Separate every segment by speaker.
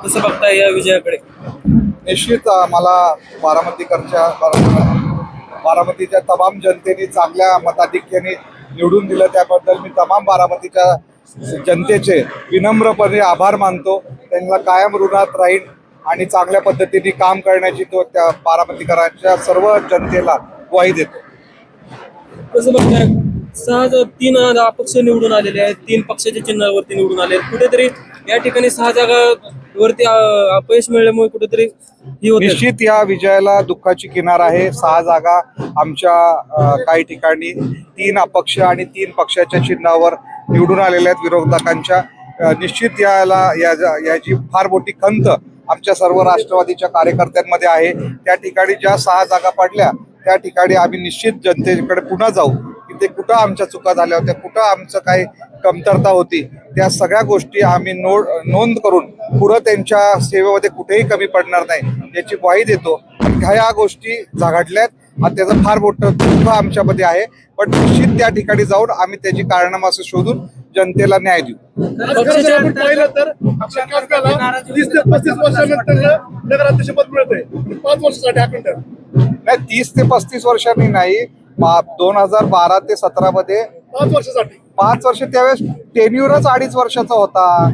Speaker 1: कसं बघताय या विजयाकडे?
Speaker 2: निश्चित मला बारामतीच्या तमाम जनतेने चांगल्या मताधिक्याने निवडून दिलं, त्याबद्दल मी तमाम बारामतीच्या जनतेचे विनम्रपणे आभार मानतो. त्यांना कायम ऋणात राहील आणि चांगल्या पद्धतीने काम करण्याची तो त्या बारामतीकरांच्या सर्व जनतेला ग्वाही देतो.
Speaker 1: कसं बघताय? 3 अपक्ष निवडून आलेले आहेत, 3 पक्षाच्या चिन्हावरती निवडून आले. कुठेतरी या ठिकाणी 6 जागावरती अपयश मिळाल्यामुळे कुठेतरी ही होते.
Speaker 2: निश्चित या विजयाला दुःखाची किनार आहे. 6 जागा आमच्या काही ठिकाणी 3 अपक्ष आणि 3 पक्षाच्या चिन्हावर निवडून आलेल्या आहेत विरोधकांच्या. निश्चित याची फार मोठी खंत आमच्या सर्व राष्ट्रवादीच्या कार्यकर्त्यांमध्ये आहे. त्या ठिकाणी ज्या 6 जागा पडल्या त्या ठिकाणी आम्ही निश्चित जनतेकडे पुन्हा जाऊ की ते कुठं आमच्या चुका झाल्या होत्या, कुठं आमचं काही कमतरता होती, त्या सगळ्या गोष्टी आम्ही नोंद करून पुढं त्यांच्या सेवेमध्ये कुठेही कमी पडणार नाही याची ग्वाही देतो. ह्या गोष्टी झघडल्यात आणि त्याचं फार मोठं दुःख आमच्यामध्ये आहे, पण निश्चित त्या ठिकाणी जाऊन आम्ही त्याची कारणामं असं शोधून जनतेला न्याय देऊ.
Speaker 3: आपण पाहिलं तर 30 ते 35 वर्षानंतर नगराध्यक्षपद मिळतंय, 5 वर्षासाठी अखंड
Speaker 2: नाही. 30 ते 35 वर्षांनी नाही, 2012 ते 17 मध्ये
Speaker 3: 5 वर्षासाठी
Speaker 2: 5 वर्ष. त्यावेळेस टेन्युअरच 2.5 वर्षाचा होता.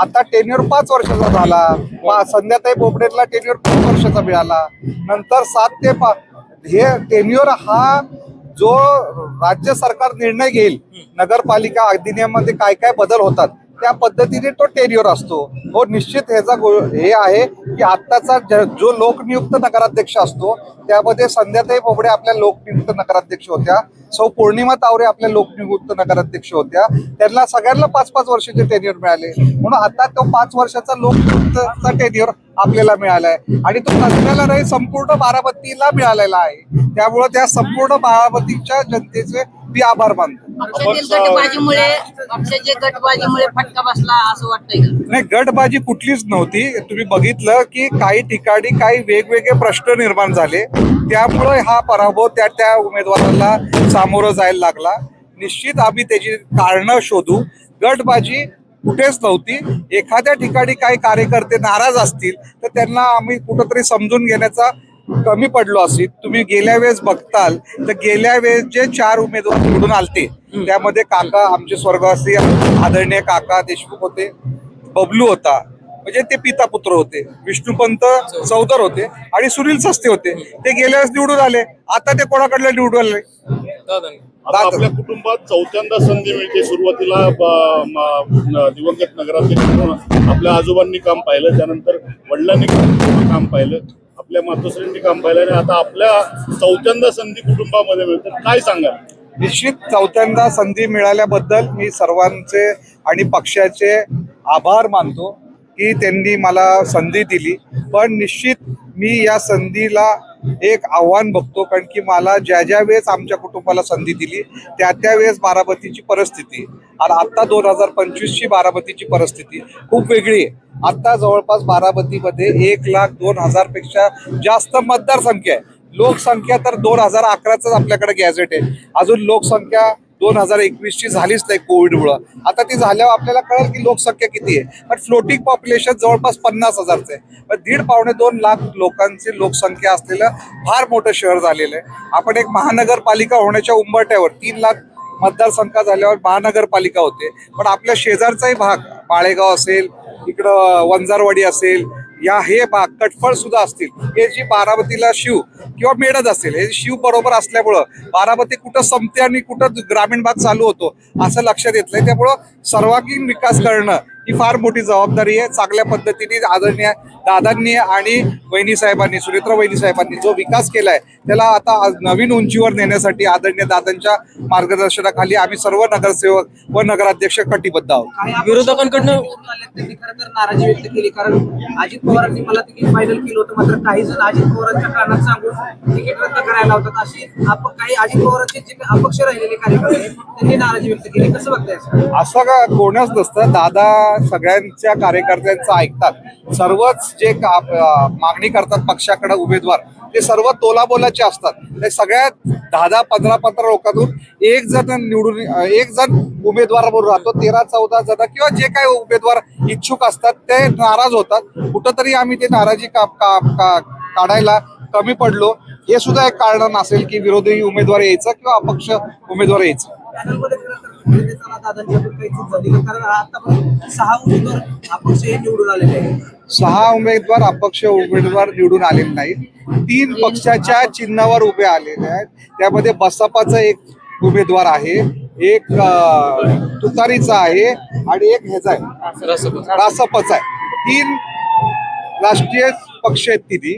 Speaker 2: आता टेन्युअर 5 वर्षाचा झाला. संध्याताई बोबडेला टेन्युअर 5 वर्षाचा मिळाला. नंतर 7 ते 5 हे टेन्युअर हा जो राज्य सरकार निर्णय घेईल, नगरपालिका अधिनियमामध्ये काय काय बदल होतात त्या पद्धतीने तो टेन्युअर असतो. हो, निश्चित ह्याचा हे आहे की आत्ताचा जो लोकनियुक्त नगराध्यक्ष असतो त्यामध्ये संध्याताई बोबडे आपल्या लोकनियुक्त नगराध्यक्ष होत्या, सौ पौर्णिमा तावरे आपल्या लोकनियुक्त नगराध्यक्ष होत्या. त्यांना सगळ्यांना 5-5 वर्षाचे टेन्युअर मिळाले, म्हणून आता तो 5 वर्षाचा लोकनियुक्तचा टेन्युअर आपल्याला मिळालाय आणि तो कसल्याला नाही, संपूर्ण बारामतीला मिळालेला आहे. त्यामुळे त्या संपूर्ण बारामतीच्या जनतेचे मी आभार मानतो.
Speaker 4: पक्षाच्या गटबाजीमुळे फटका बसला असं वाटतंय का?
Speaker 2: नाही, गटबाजी कुठलीच नव्हती. तुम्ही बघितलं की काही ठिकाणी काही वेगवेगळे प्रश्न निर्माण झाले, त्यामुळे हा पराभव त्या उमेदवाराला सामोरं जायला लागला. निश्चित आम्ही त्याची कारणं शोधू. गटबाजी कुठेच नव्हती. एखाद्या ठिकाणी काही कार्यकर्ते नाराज असतील तर त्यांना आम्ही कुठंतरी समजून घेण्याचा कमी पडलो असेल. तुम्ही गेल्या वेळेस बघताल तर गेल्या वेळेस जे 4 उमेदवार निवडून आलते त्यामध्ये काका आमचे स्वर्गवासी आदरणीय काका देशमुख होते, बबलू होता म्हणजे ते पिता पुत्र होते, विष्णुपंत चौधर होते आणि सुनील सस्ते होते. ते गेल्या वेळेस निवडून आले. आता ते कोणाकडले निवडून आले?
Speaker 3: आता आपल्या कुटुंबात 4थ्यांदा संधी मिळते. सुरुवातीला दिवंगत नगराध्यक्ष म्हणून आपल्या आजोबांनी काम पाहिलं, त्यानंतर वडिलांनी काम पाहिलं, आपल्या मातोश्रींनी काम पाहिलं आणि आता आपल्या 4थ्यांदा संधी कुटुंबामध्ये मिळते. काय सांगाल?
Speaker 2: निश्चित 4थ्यांदा संधी मिळाल्याबद्दल मी सर्वांचे आणि पक्षाचे आभार मानतो की त्यांनी मला संधी दिली. पण निश्चित मी या संधीला एक आव्हान बघतो, कारण की मला ज्या वेळेस आमच्या कुटुंबाला संधी दिली त्या वेळेस बारामतीची परिस्थिती आणि आता 2025ची बारामतीची परिस्थिती खूप वेगळी आहे. आता जवळपास बारामतीमध्ये 1,02,000 पेक्षा जास्त मतदारसंख्या आहे. लोकसंख्या तर 2011च आपल्याकडे गॅझेट आहे. अजून लोकसंख्या 2021ची झालीच नाही कोविडमुळं. आता ती झाल्यावर आपल्याला कळेल की लोकसंख्या किती आहे. पण फ्लोटिंग पॉप्युलेशन जवळपास 50,000चं आहे. 1.5-2 लाख लोकांची लोकसंख्या असलेलं फार मोठं शहर झालेलं आहे. आपण एक महानगरपालिका होण्याच्या उंबरठ्यावर 3 लाख मतदारसंख्या झाल्यावर महानगरपालिका होते. पण आपल्या शेजारचाही भाग माळेगाव असेल, इकडं वंजारवाडी असेल, हे भाग कटफळ सुद्धा असतील, हे जी बारामतीला शिव किंवा मेडद असेल, हे शिव बरोबर असल्यामुळं बारामती कुठं संपते आणि कुठं ग्रामीण भाग चालू होतो असं लक्षात येतलंय. त्यामुळं सर्वांगीण विकास करणं ही फार मोठी जबाबदारी आहे. चांगल्या पद्धतीने आदरणीय दादांनी आणि वहिनी साहेबांनी, सुनेत्रा वहिनी साहेबांनी जो विकास केलाय त्याला आता नवीन उंचीवर नेण्यासाठी आदरणीय दादांच्या मार्गदर्शनाखाली आम्ही सर्व नगरसेवक व नगराध्यक्ष कटिबद्ध आहोत.
Speaker 1: विरोधकांकडनं
Speaker 5: त्यांनी खरं तर नाराजी व्यक्त केली, कारण अजित पवारांनी मला तिकीट फायनल केलं होतं, मात्र काही जण अजित पवारांच्या कारणात सांगून तिकीट रद्द करायला होतात. अशी काही अजित पवारांचे जे अपक्ष राहिलेले कार्यकर्ते त्यांनी नाराजी व्यक्त केली. कसं बघताय?
Speaker 2: असं का कोणच नसतं. दादा सगळ्यांच्या कार्यकर्त्यांचं ऐकतात. सर्वच जे मागणी करतात पक्षाकडे उमेदवार ते सर्व तोलाबोलाचे असतात. ते सगळ्यात 10-15 लोकांतून एक जण उमेदवार म्हणून राहतो. 13-14 जण किंवा जे काही उमेदवार इच्छुक असतात ते नाराज होतात. कुठंतरी आम्ही ते नाराजी काढायला कमी पडलो. हे सुद्धा एक कारण असेल की विरोधी उमेदवार यायचं किंवा अपक्ष उमेदवार यायचं.
Speaker 5: पॅनलमध्ये खरं तर देताना दादांच्याकडून काही चूक झाली का? कारण आतापर्यंत 6 उमेदवार अपक्ष हे निवडून आलेले आहेत.
Speaker 2: 6 उमेदवार अपक्ष उमेदवार निवडून आलेले नाहीत. 3 पक्षाच्या चिन्हावर उभे आलेले आहेत. त्यामध्ये बसपाचा एक उमेदवार आहे, एक तुतारीचा आहे आणि एक ह्याचा आहे रासपचा आहे. 3 राष्ट्रीय पक्ष आहेत तिथे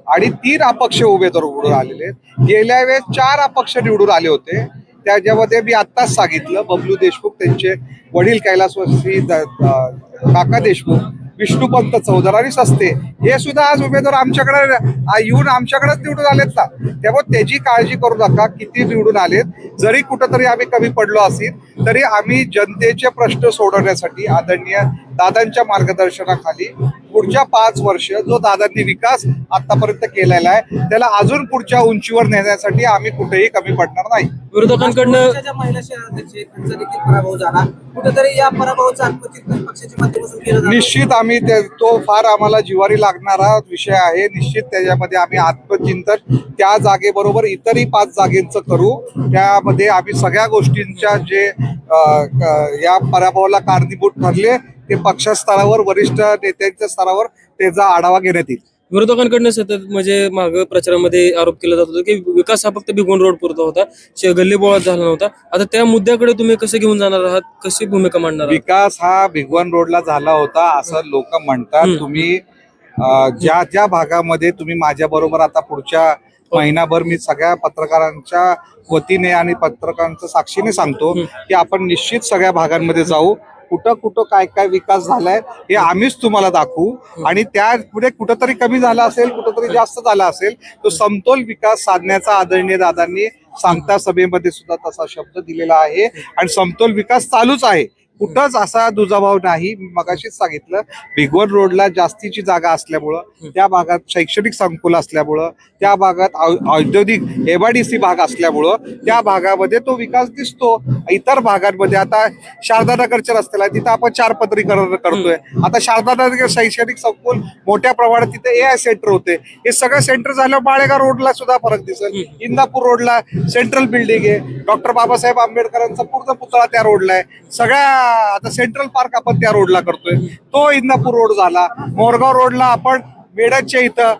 Speaker 2: आणि 3 अपक्ष उमेदवार निवडून आलेले आहेत. गेल्या वेळेस 4 अपक्ष निवडून आले होते. त्याच्यामध्ये मी आत्ताच सांगितलं, बबलू देशमुख, त्यांचे वडील कैलासवासी काका देशमुख, विष्णुपंत चौधरी आणि सस्ते हे सुद्धा आज उमेदवार आमच्याकडे येऊन आमच्याकडेच निवडून आलेत ना. त्यामुळे त्याची काळजी करू नका. किती निवडून आलेत, जरी कुठंतरी आम्ही कमी पडलो असेल तरी आम्ही जनतेचे प्रश्न सोडवण्यासाठी आदरणीय दादांच्या मार्गदर्शनाखाली पुढच्या 5 वर्ष जो दादांनी विकास आतापर्यंत केलेला आहे त्याला अजून पुढच्या उंचीवर नेण्यासाठी आम्ही कुठेही कमी पडणार नाही.
Speaker 1: विरोधकांकडनं
Speaker 5: पक्षाच्या महिला शहराध्यक्ष आहेत, त्यांचा देखील पराभव झाला. कुठेतरी या पराभवाचं आत्मचिंतन पक्षाच्या माध्यमातून केलं जातं.
Speaker 2: निश्चित आम्ही तो फार आम्हाला जिव्हारी लागणारा विषय आहे. निश्चित त्याच्यामध्ये आम्ही आत्मचिंतन त्या जागेबरोबर इतरही 5 जागेंचं करू. त्यामध्ये आम्ही सगळ्या गोष्टींच्या जे या पराभवाला कारणीभूत ठरले ते पक्षस्तरावर वरिष्ठ नेत्यांच्या स्तरावर त्याचा आढावा घेण्यात येईल.
Speaker 1: विरोधकांकडनं सतत म्हणजे मागं प्रचारामध्ये आरोप केला जात होता की विकास हा फक्त भिगवण रोड पुरता होता, गल्लीबोळात झाला नव्हता. आता त्या मुद्द्याकडे तुम्ही कसं घेऊन जाणार आहात, कशी भूमिका मांडणार आहात?
Speaker 2: विकास हा भिगवण रोडला झाला होता असं लोक म्हणतात. तुम्ही ज्या भागामध्ये तुम्ही माझ्या बरोबर आता पुढच्या महिनाभर मी सगळ्या पत्रकारांच्या वतीने आणि पत्रकारांच्या साक्षीने सांगतो की आपण निश्चित सगळ्या भागांमध्ये जाऊ. कुठं कुठं काय काय विकास झालाय हे आम्हीच तुम्हाला दाखवू आणि त्या पुढे कुठंतरी कमी झाला असेल, कुठंतरी जास्त झाला असेल, तो समतोल विकास साधण्याचा आदरणीय दादांनी सांगता सभेमध्ये सुद्धा तसा शब्द दिलेला आहे आणि समतोल विकास चालूच आहे. कुठंच असा दुजाभाव नाही. मी मगाशीच सांगितलं, भिगवण रोडला जास्तीची जागा असल्यामुळं, त्या भागात शैक्षणिक संकुल असल्यामुळं, त्या भागात औद्योगिक MIDC भाग असल्यामुळं त्या भागामध्ये तो विकास दिसतो. इतर भागांमध्ये आता शारदानगरच्या रस्त्याला तिथं आपण 4 पदरीकरण करतोय. आता शारदानगर शैक्षणिक संकुल मोठ्या प्रमाणात तिथे AI सेंटर होते. हे सगळं सेंटर झाल्यावर बाळेगाव रोडला सुद्धा फरक दिसेल. इंदापूर रोडला सेंट्रल बिल्डिंग आहे. डॉक्टर बाबासाहेब आंबेडकरांचा पूर्ण पुतळा त्या रोडला आहे. सगळ्या आता सेंट्रल पार्क आपण त्या रोडला करतोय, तो इंदापूर रोड झाला. मोरगाव रोडला आपण मेडच्या इथं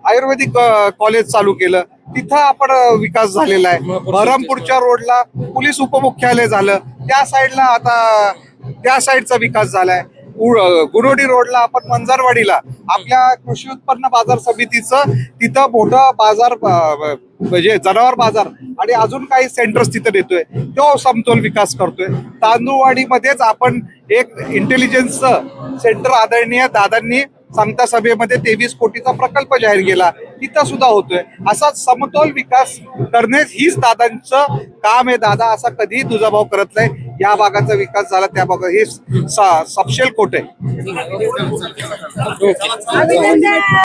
Speaker 2: आयुर्वेदिक कॉलेज चालू केलं, तिथं आपण विकास झालेला आहे. बहरमपूरच्या रोडला पोलीस उपमुख्यालय झालं, त्या साईडला आता त्या साईडचा विकास झालाय. गुणोडी रोडला आपण मंजारवाडीला आपल्या कृषी उत्पन्न बाजार समितीचं तिथं मोठं बाजार म्हणजे जनावर बाजार आणि अजून काही सेंटर्स तिथं देतोय, तो समतोल विकास करतोय. तांदूळवाडीमध्येच आपण एक इंटेलिजन्सचं सेंटर आदरणीय दादांनी सांगता सभेमध्ये 23 कोटीचा प्रकल्प जाहीर केला, तिथं सुद्धा होतोय. असा समतोल विकास करणे हीच दादांचं काम आहे. दादा असा कधीही दुजाभाव करत नाही. या भागाचा विकास झाला त्या भागात हे सपशेल खोट आहे.